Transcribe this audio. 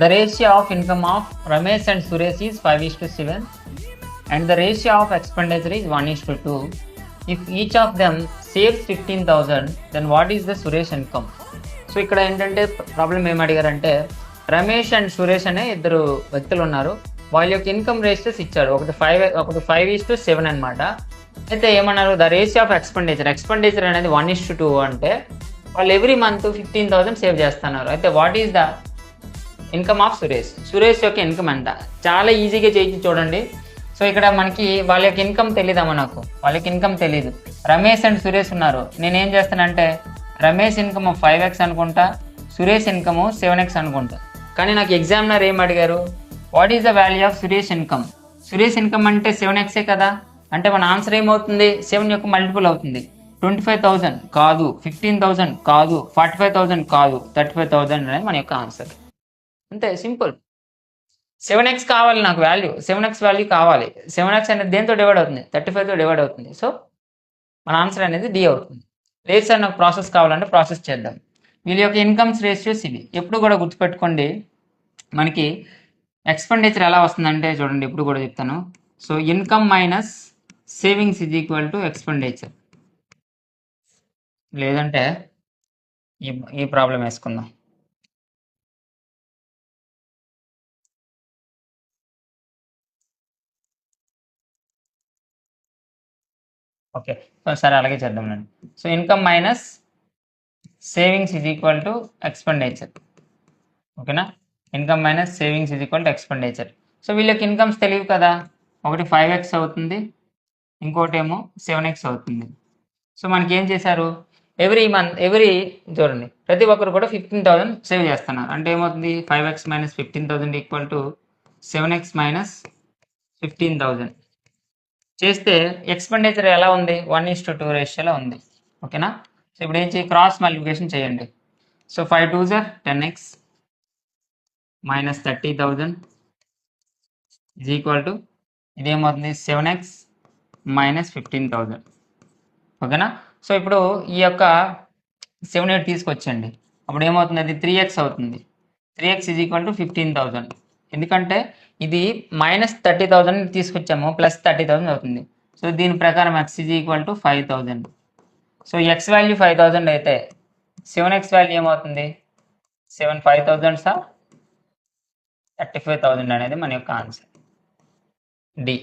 The ratio of income of Ramesh and Suresh is 5:7 and the ratio of expenditure is 1:2. If each of them saves 15,000, then what is the Suresh income? So ఇక్కడ ఏంటంటే problem ఏం అడిగారంటే Ramesh and Suresh అనే ఇద్దరు వ్యక్తులు ఉన్నారు. వాళ్ళ యొక్క income ratios ఇచ్చాడు. ఒకటి 5:7 అనమాట. అయితే ఏమన్నారు, ద రేషియో ఆఫ్ ఎక్స్పెండిచర్ అనేది 1:2 అంటే వాళ్ళు ఎవ్రీ మంత్ 15,000 సేవ్ చేస్తున్నారు. అయితే what is the income of Suresh యొక్క ఇన్కమ్ ఎంత? చాలా ఈజీగా చేయించి చూడండి. సో ఇక్కడ మనకి వాళ్ళ యొక్క ఇన్కమ్ తెలీదమ్మా, నాకు వాళ్ళకి ఇన్కమ్ తెలీదు. రమేష్ అండ్ సురేష్ ఉన్నారు. నేనేం చేస్తానంటే రమేష్ ఇన్కమ్ 5x అనుకుంటా, సురేష్ ఇన్కమ్ 7x అనుకుంటా. కానీ నాకు ఎగ్జామినర్ ఏం అడిగారు, what is the value of Suresh income? Suresh income అంటే 7xే కదా, అంటే మన ఆన్సర్ ఏమవుతుంది, 7 యొక్క మల్టిపుల్ అవుతుంది. 25,000 కాదు, 15,000 కాదు, 45,000 కాదు, 35,000 అనేది మన యొక్క ఆన్సర్. అంతే, సింపుల్. 7x కావాలి నాకు వాల్యూ, 7x వాల్యూ కావాలి. 7x అనేది దేంతో డివైడ్ అవుతుంది, 35తో డివైడ్ అవుతుంది. సో మన ఆన్సర్ అనేది డి అవుతుంది. లేదు సార్ నాకు ప్రాసెస్ కావాలంటే ప్రాసెస్ చేద్దాం. వీళ్ళ యొక్క ఇన్కమ్స్ రేషియోస్ ఇవి. ఎప్పుడు కూడా గుర్తుపెట్టుకోండి, మనకి ఎక్స్పెండిచర్ ఎలా వస్తుందంటే చూడండి, ఎప్పుడు కూడా చెప్తాను. So income minus savings is equal to expenditure. లేదంటే ఈ ప్రాబ్లం వేసుకుందాం. ఓకే, సరే అలాగే చేద్దాంలేండి. So income minus savings is equal to expenditure. ఓకేనా, income minus savings is equal to expenditure. So వీళ్ళకి ఇన్కమ్స్ తెలియవు కదా, ఒకటి 5x అవుతుంది, ఇంకోటి ఏమో 7x అవుతుంది. సో మనకి ఏం చేశారు, చూడండి ప్రతి ఒక్కరు కూడా 15,000 సేవ్ చేస్తున్నారు. అంటే ఏమవుతుంది, 5x minus 15,000 equal to 7x minus 15,000 చేస్తే ఎక్స్పెండిచర్ ఎలా ఉంది, 1:2 రేషియోలో ఉంది. ఓకేనా, సో ఇప్పుడు ఏం చేయి, క్రాస్ మల్టిప్లికేషన్ చేయండి. So 5 2s are 10x minus 30,000 is equal to ఇదేమవుతుంది 7x మైనస్ 15,000. ఓకేనా, సో ఇప్పుడు ఈ యొక్క 7 తీసుకొచ్చండి, అప్పుడు ఏమవుతుంది, అది 3x అవుతుంది. 3x is equal to 15,000. ఎందుకంటే ఇది మైనస్ 30,000 తీసుకొచ్చాము, ప్లస్ 30,000 అవుతుంది. సో దీని ప్రకారం x is equal to 5,000. So x value 5,000 అయితే 7x వాల్యూ ఏమవుతుంది, 5,000 35,000 అనేది మన యొక్క ఆన్సర్ డి.